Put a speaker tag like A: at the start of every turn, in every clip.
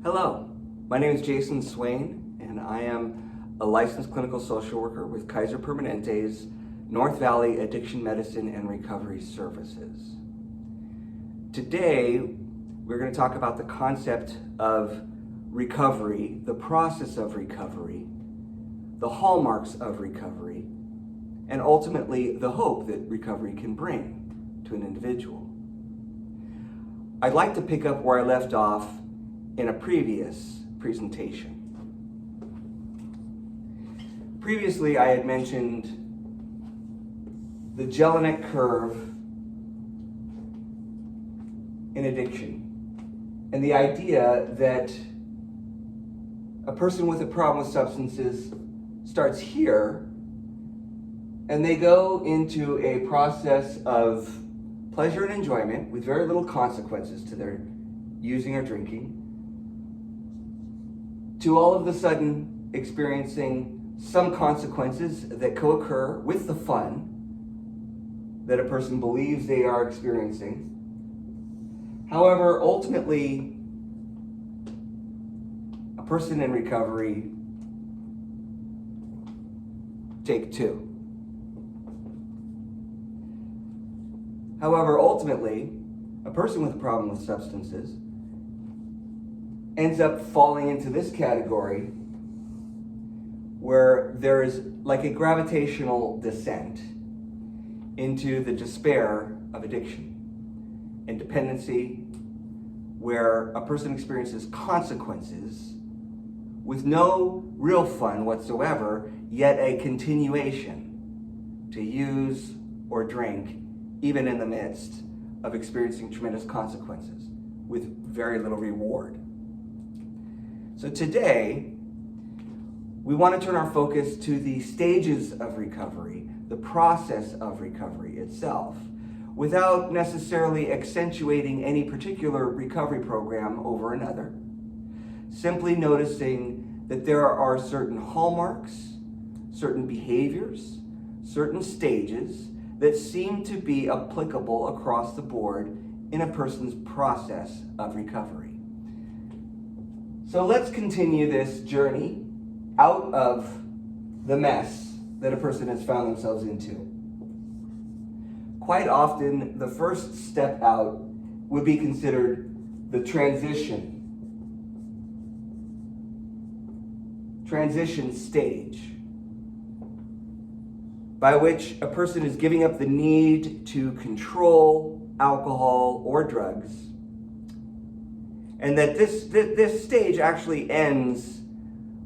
A: Hello, my name is Jason Swain, and I am a licensed clinical social worker with Kaiser Permanente's North Valley Addiction Medicine and Recovery Services. Today, we're going to talk about the concept of recovery, the process of recovery, the hallmarks of recovery, and ultimately the hope that recovery can bring to an individual. I'd like to pick up where I left off in a previous presentation. Previously, I had mentioned the Jelinek curve in addiction and the idea that a person with a problem with substances starts here and they go into a process of pleasure and enjoyment with very little consequences to their using or drinking, to all of a sudden experiencing some consequences that co-occur with the fun that a person believes they are experiencing. However, ultimately, a person in recovery, take two. However, ultimately, a person with a problem with substances ends up falling into this category where there is like a gravitational descent into the despair of addiction and dependency, where a person experiences consequences with no real fun whatsoever, yet a continuation to use or drink even in the midst of experiencing tremendous consequences with very little reward. So today, we want to turn our focus to the stages of recovery, the process of recovery itself, without necessarily accentuating any particular recovery program over another. Simply noticing that there are certain hallmarks, certain behaviors, certain stages that seem to be applicable across the board in a person's process of recovery. So let's continue this journey out of the mess that a person has found themselves into. Quite often, the first step out would be considered the transition stage, by which a person is giving up the need to control alcohol or drugs, and that this stage actually ends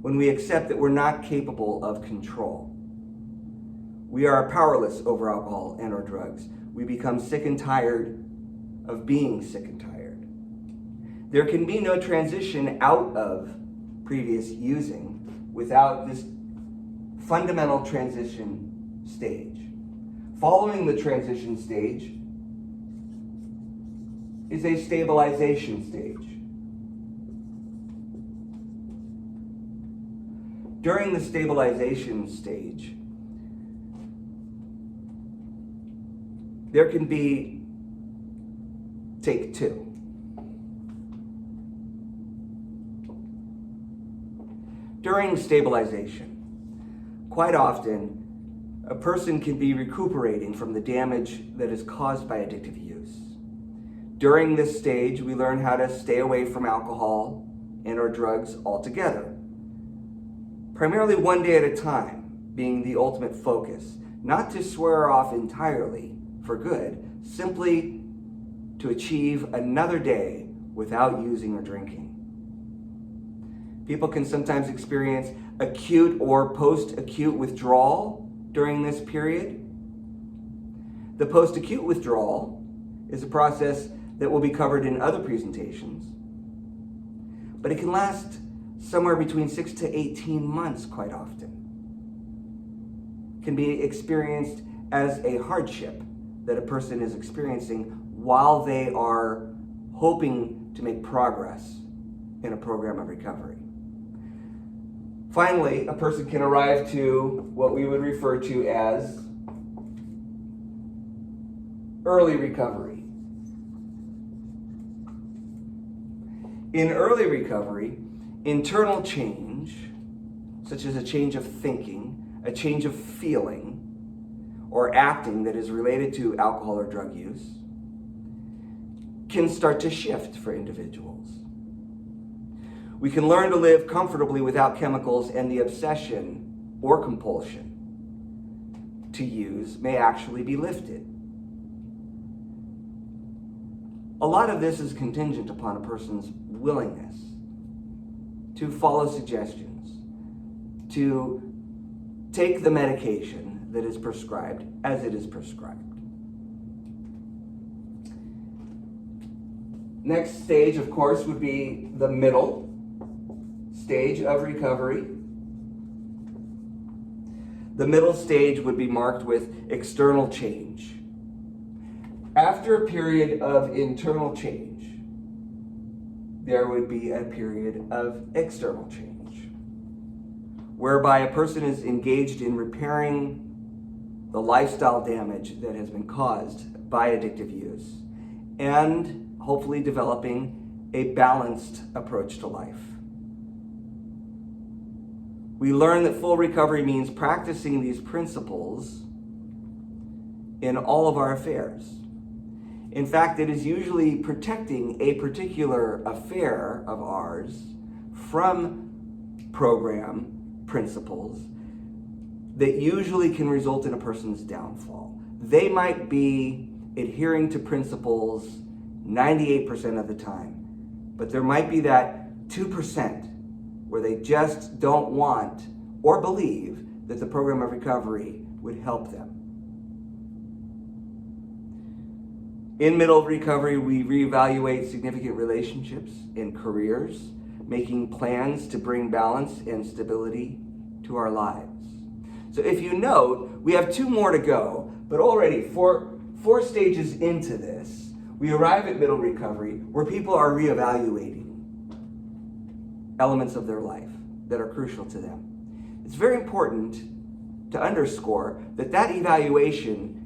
A: when we accept that we're not capable of control. We are powerless over alcohol and or drugs. We become sick and tired of being sick and tired. There can be no transition out of previous using without this fundamental transition stage. Following the transition stage is a stabilization stage. During the stabilization stage, there can be take two. During stabilization, quite often, a person can be recuperating from the damage that is caused by addictive use. During this stage, we learn how to stay away from alcohol and or drugs altogether. Primarily one day at a time being the ultimate focus, not to swear off entirely for good, simply to achieve another day without using or drinking. People can sometimes experience acute or post-acute withdrawal during this period. The post-acute withdrawal is a process that will be covered in other presentations, but it can last somewhere between 6 to 18 months quite often. Can be experienced as a hardship that a person is experiencing while they are hoping to make progress in a program of recovery. Finally, a person can arrive to what we would refer to as early recovery. In early recovery, internal change, such as a change of thinking, a change of feeling, or acting that is related to alcohol or drug use, can start to shift for individuals. We can learn to live comfortably without chemicals, and the obsession or compulsion to use may actually be lifted. A lot of this is contingent upon a person's willingness to follow suggestions, to take the medication that is prescribed as it is prescribed. Next stage, of course, would be the middle stage of recovery. The middle stage would be marked with external change. After a period of internal change, there would be a period of external change, whereby a person is engaged in repairing the lifestyle damage that has been caused by addictive use and hopefully developing a balanced approach to life. We learn that full recovery means practicing these principles in all of our affairs. In fact, it is usually protecting a particular affair of ours from program principles that usually can result in a person's downfall. They might be adhering to principles 98% of the time, but there might be that 2% where they just don't want or believe that the program of recovery would help them. In middle recovery, we reevaluate significant relationships and careers, making plans to bring balance and stability to our lives. So if you note, we have 2 more to go, but already four stages into this, we arrive at middle recovery where people are reevaluating elements of their life that are crucial to them. It's very important to underscore that evaluation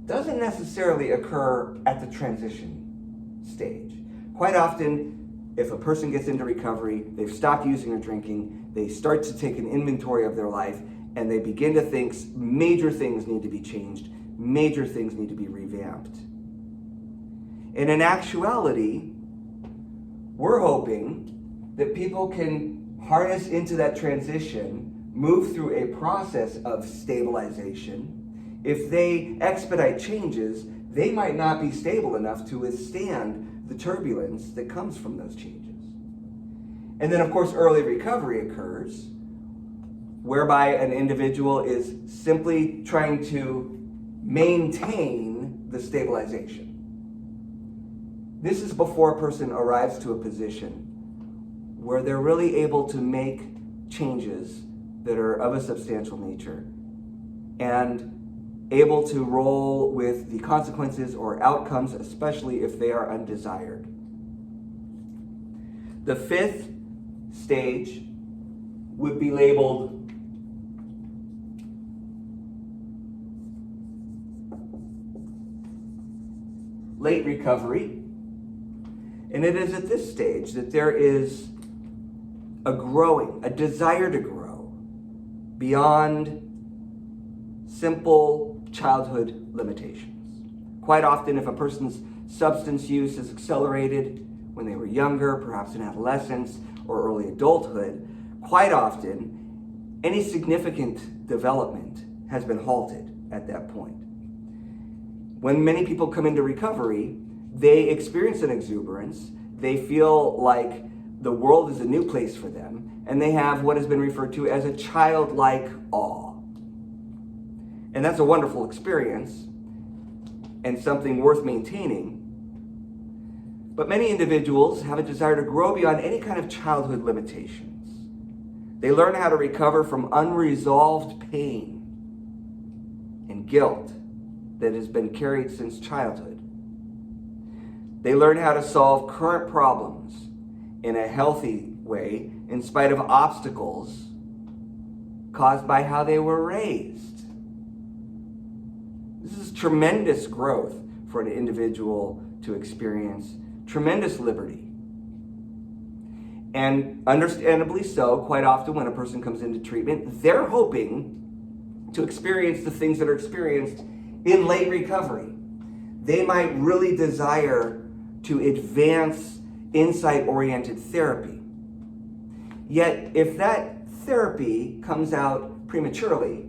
A: doesn't necessarily occur at the transition stage. Quite often, if a person gets into recovery, they've stopped using or drinking, they start to take an inventory of their life, and they begin to think major things need to be changed, major things need to be revamped. And in actuality, we're hoping that people can harness into that transition, move through a process of stabilization. If they expedite changes, they might not be stable enough to withstand the turbulence that comes from those changes. And then, of course, early recovery occurs, whereby an individual is simply trying to maintain the stabilization. This is before a person arrives to a position where they're really able to make changes that are of a substantial nature and able to roll with the consequences or outcomes, especially if they are undesired. The 5th stage would be labeled late recovery. And it is at this stage that there is a desire to grow beyond simple childhood limitations. Quite often, if a person's substance use is accelerated when they were younger, perhaps in adolescence or early adulthood, quite often, any significant development has been halted at that point. When many people come into recovery, they experience an exuberance, they feel like the world is a new place for them, and they have what has been referred to as a childlike awe. And that's a wonderful experience and something worth maintaining. But many individuals have a desire to grow beyond any kind of childhood limitations. They learn how to recover from unresolved pain and guilt that has been carried since childhood. They learn how to solve current problems in a healthy way in spite of obstacles caused by how they were raised. This is tremendous growth for an individual to experience, tremendous liberty. And understandably so, quite often when a person comes into treatment, they're hoping to experience the things that are experienced in late recovery. They might really desire to advance insight-oriented therapy. Yet, if that therapy comes out prematurely,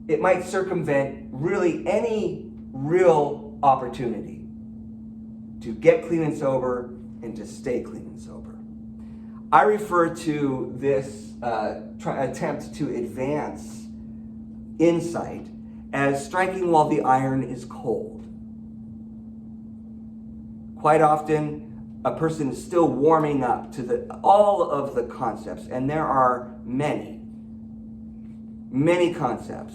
A: it might circumvent really any real opportunity to get clean and sober and to stay clean and sober. I refer to this attempt to advance insight as striking while the iron is cold. Quite often, a person is still warming up to all of the concepts, and there are many concepts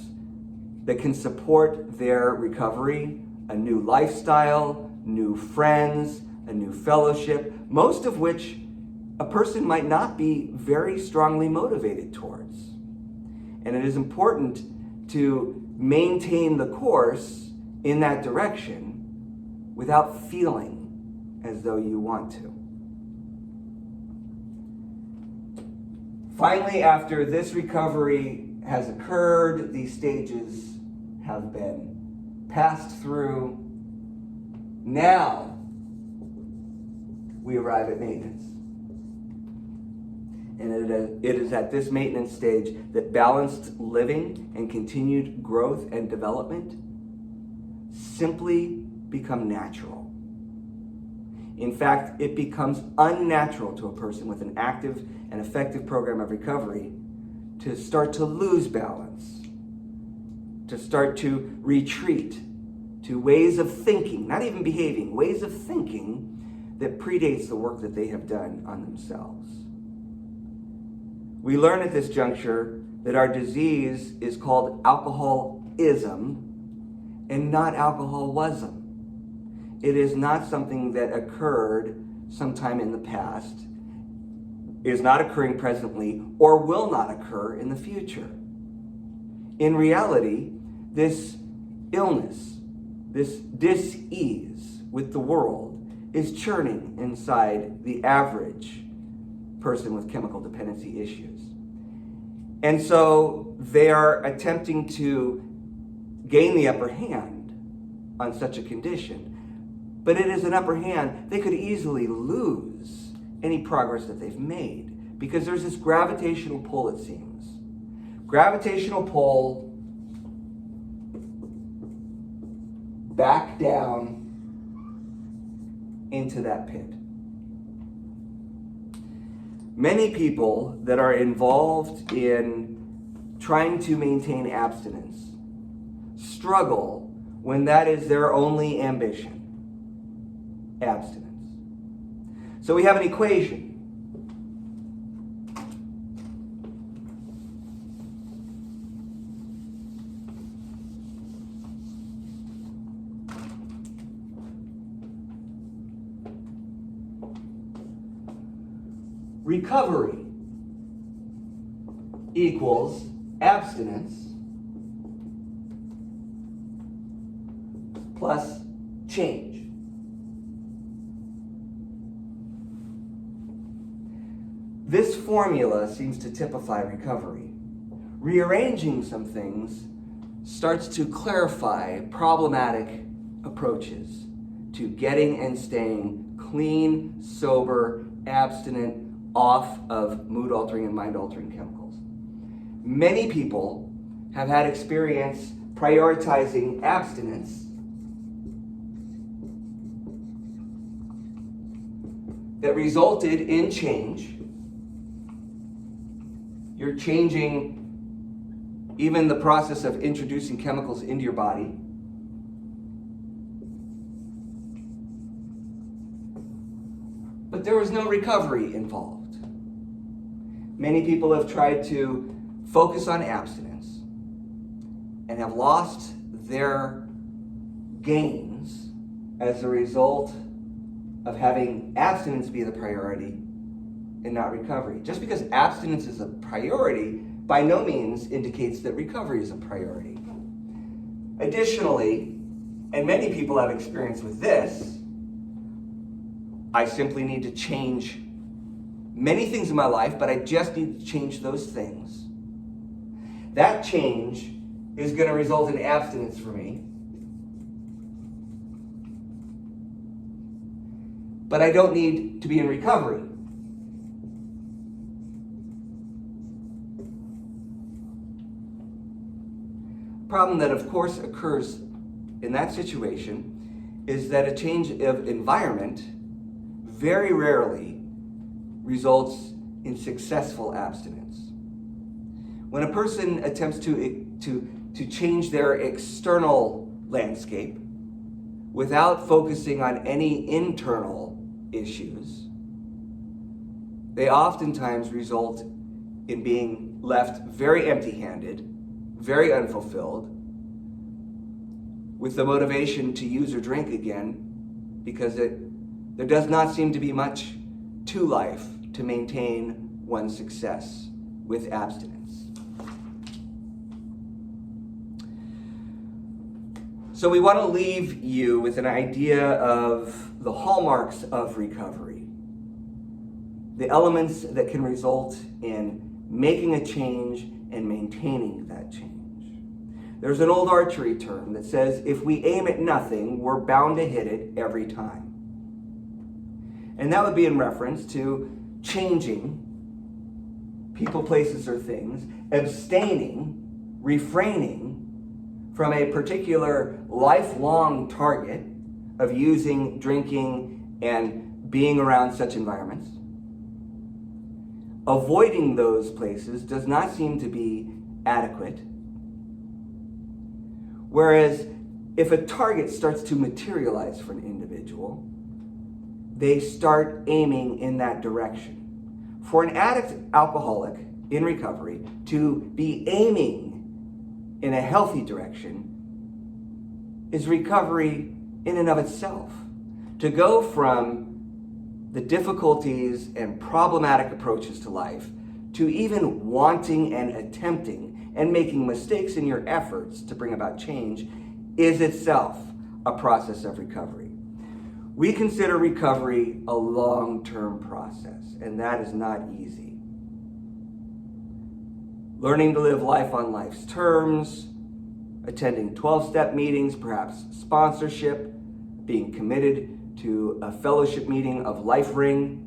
A: that can support their recovery, a new lifestyle, new friends, a new fellowship, most of which a person might not be very strongly motivated towards. And it is important to maintain the course in that direction without feeling as though you want to. Finally, after this recovery has occurred, these stages have been passed through. Now we arrive at maintenance. And it is at this maintenance stage that balanced living and continued growth and development simply become natural. In fact, it becomes unnatural to a person with an active and effective program of recovery to start to lose balance, to start to retreat to ways of thinking, not even behaving, ways of thinking that predates the work that they have done on themselves. We learn at this juncture that our disease is called alcoholism and not alcoholism. It is not something that occurred sometime in the past, is not occurring presently, or will not occur in the future. In reality, this illness, this dis-ease with the world is churning inside the average person with chemical dependency issues. And so they are attempting to gain the upper hand on such a condition. But it is an upper hand they could easily lose any progress that they've made, because there's this gravitational pull, it seems. Gravitational pull back down into that pit. Many people that are involved in trying to maintain abstinence struggle when that is their only ambition. Abstinence. So we have an equation. Recovery equals abstinence plus change. This formula seems to typify recovery. Rearranging some things starts to clarify problematic approaches to getting and staying clean, sober, abstinent, off of mood-altering and mind-altering chemicals. Many people have had experience prioritizing abstinence that resulted in change. You're changing even the process of introducing chemicals into your body. But there was no recovery involved. Many people have tried to focus on abstinence and have lost their gains as a result of having abstinence be the priority and not recovery. Just because abstinence is a priority by no means indicates that recovery is a priority. Additionally, and many people have experience with this, I simply need to change many things in my life, but I just need to change those things. That change is going to result in abstinence for me. But I don't need to be in recovery. Problem that, of course, occurs in that situation is that a change of environment very rarely results in successful abstinence. When a person attempts to change their external landscape without focusing on any internal issues, they oftentimes result in being left very empty-handed, very unfulfilled, with the motivation to use or drink again, because there does not seem to be much to life to maintain one's success with abstinence. So we want to leave you with an idea of the hallmarks of recovery, the elements that can result in making a change and maintaining that change. There's an old archery term that says, if we aim at nothing, we're bound to hit it every time. And that would be in reference to changing people, places, or things, abstaining, refraining from a particular lifelong target of using, drinking, and being around such environments. Avoiding those places does not seem to be adequate. Whereas if a target starts to materialize for an individual, they start aiming in that direction. For an addict alcoholic in recovery to be aiming in a healthy direction is recovery in and of itself. To go from the difficulties and problematic approaches to life to even wanting and attempting and making mistakes in your efforts to bring about change is itself a process of recovery. We consider recovery a long-term process, and that is not easy. Learning to live life on life's terms, attending 12-step meetings, perhaps sponsorship, being committed to a fellowship meeting of LifeRing,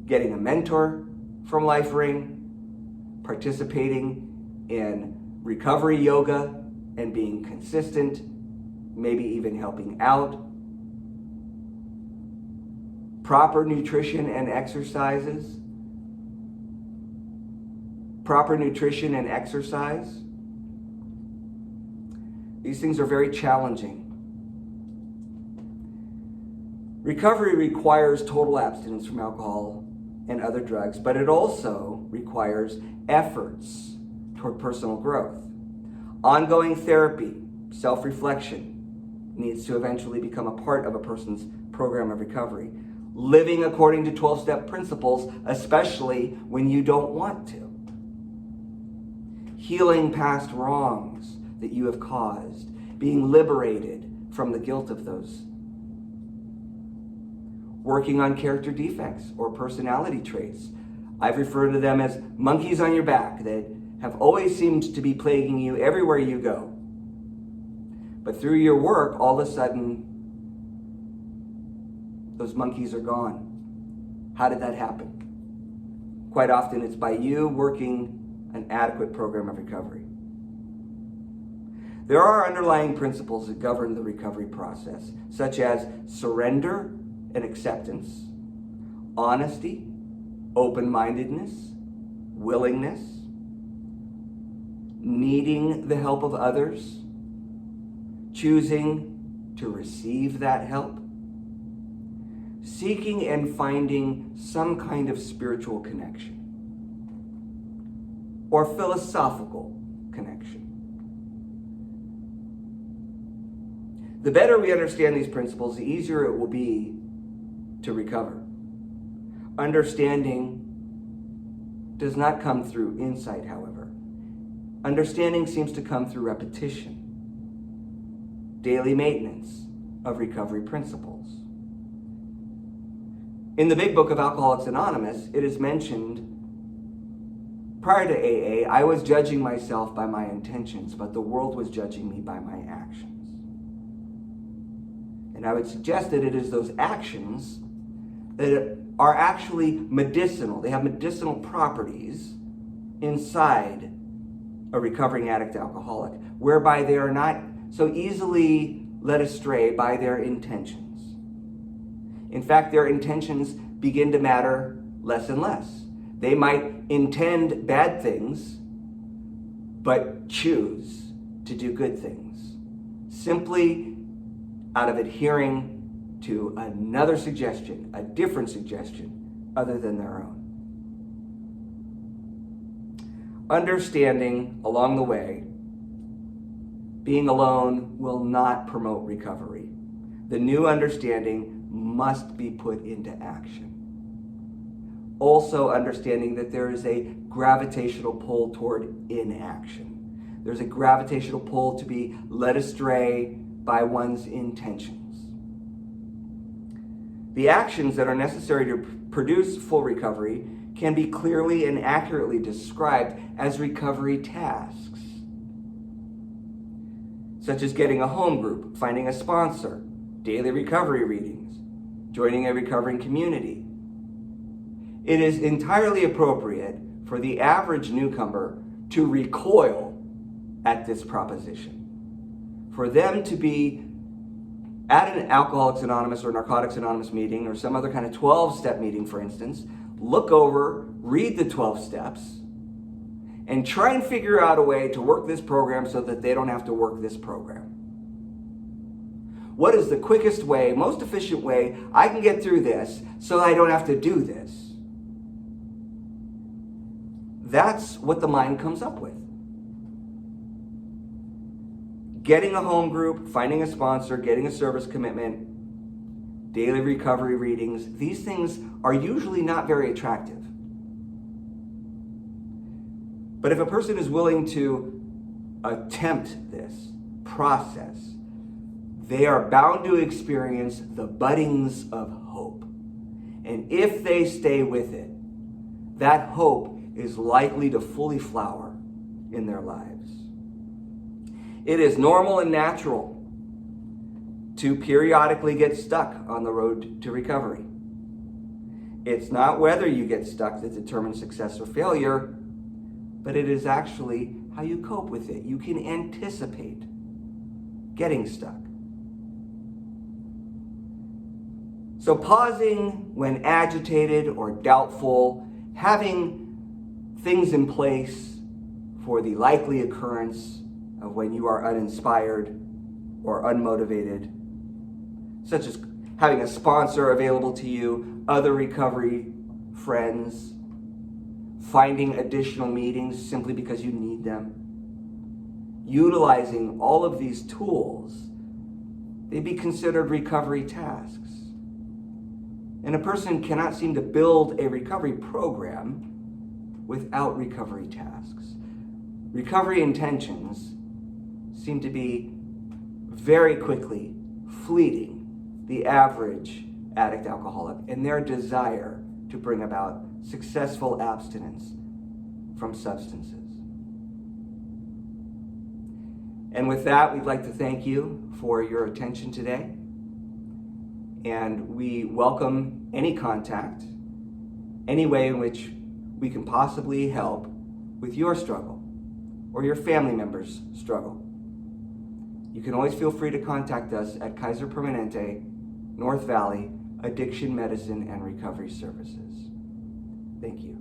A: getting a mentor from LifeRing, participating in recovery yoga and being consistent, maybe even helping out, proper nutrition and exercises, proper nutrition and exercise. These things are very challenging. Recovery requires total abstinence from alcohol and other drugs, but it also requires efforts toward personal growth. Ongoing therapy, self-reflection needs to eventually become a part of a person's program of recovery. Living according to 12-step principles, especially when you don't want to. Healing past wrongs that you have caused, being liberated from the guilt of those. Working on character defects or personality traits. I've referred to them as monkeys on your back that have always seemed to be plaguing you everywhere you go. But through your work, all of a sudden, those monkeys are gone. How did that happen? Quite often it's by you working an adequate program of recovery. There are underlying principles that govern the recovery process, such as surrender and acceptance, honesty, open-mindedness, willingness, needing the help of others, choosing to receive that help, seeking and finding some kind of spiritual connection or philosophical connection. The better we understand these principles, the easier it will be to recover. Understanding does not come through insight, however. Understanding seems to come through repetition, daily maintenance of recovery principles. In the big book of Alcoholics Anonymous, it is mentioned, prior to AA, I was judging myself by my intentions, but the world was judging me by my actions. And I would suggest that it is those actions that are actually medicinal. They have medicinal properties inside a recovering addict alcoholic, whereby they are not so easily led astray by their intentions. In fact, their intentions begin to matter less and less. They might intend bad things, but choose to do good things, simply out of adhering to another suggestion, a different suggestion, other than their own. Understanding along the way, being alone will not promote recovery. The new understanding must be put into action. Also understanding that there is a gravitational pull toward inaction. There's a gravitational pull to be led astray by one's intentions. The actions that are necessary to produce full recovery can be clearly and accurately described as recovery tasks, such as getting a home group, finding a sponsor, daily recovery readings, joining a recovering community. It is entirely appropriate for the average newcomer to recoil at this proposition. For them to be at an Alcoholics Anonymous or Narcotics Anonymous meeting or some other kind of 12-step meeting, for instance, look over, read the 12 steps, and try and figure out a way to work this program so that they don't have to work this program. What is the quickest way, most efficient way I can get through this so I don't have to do this? That's what the mind comes up with. Getting a home group, finding a sponsor, getting a service commitment, daily recovery readings, these things are usually not very attractive. But if a person is willing to attempt this process, they are bound to experience the buddings of hope. And if they stay with it, that hope is likely to fully flower in their lives. It is normal and natural to periodically get stuck on the road to recovery. It's not whether you get stuck that determines success or failure, but it is actually how you cope with it. You can anticipate getting stuck. So pausing when agitated or doubtful, having things in place for the likely occurrence of when you are uninspired or unmotivated, such as having a sponsor available to you, other recovery friends, finding additional meetings simply because you need them. Utilizing all of these tools, they be considered recovery tasks. And a person cannot seem to build a recovery program without recovery tasks. Recovery intentions seem to be very quickly fleeting the average addict alcoholic in their desire to bring about successful abstinence from substances. And with that, we'd like to thank you for your attention today. And we welcome any contact, any way in which we can possibly help with your struggle or your family member's struggle. You can always feel free to contact us at Kaiser Permanente, North Valley, Addiction Medicine and Recovery Services. Thank you.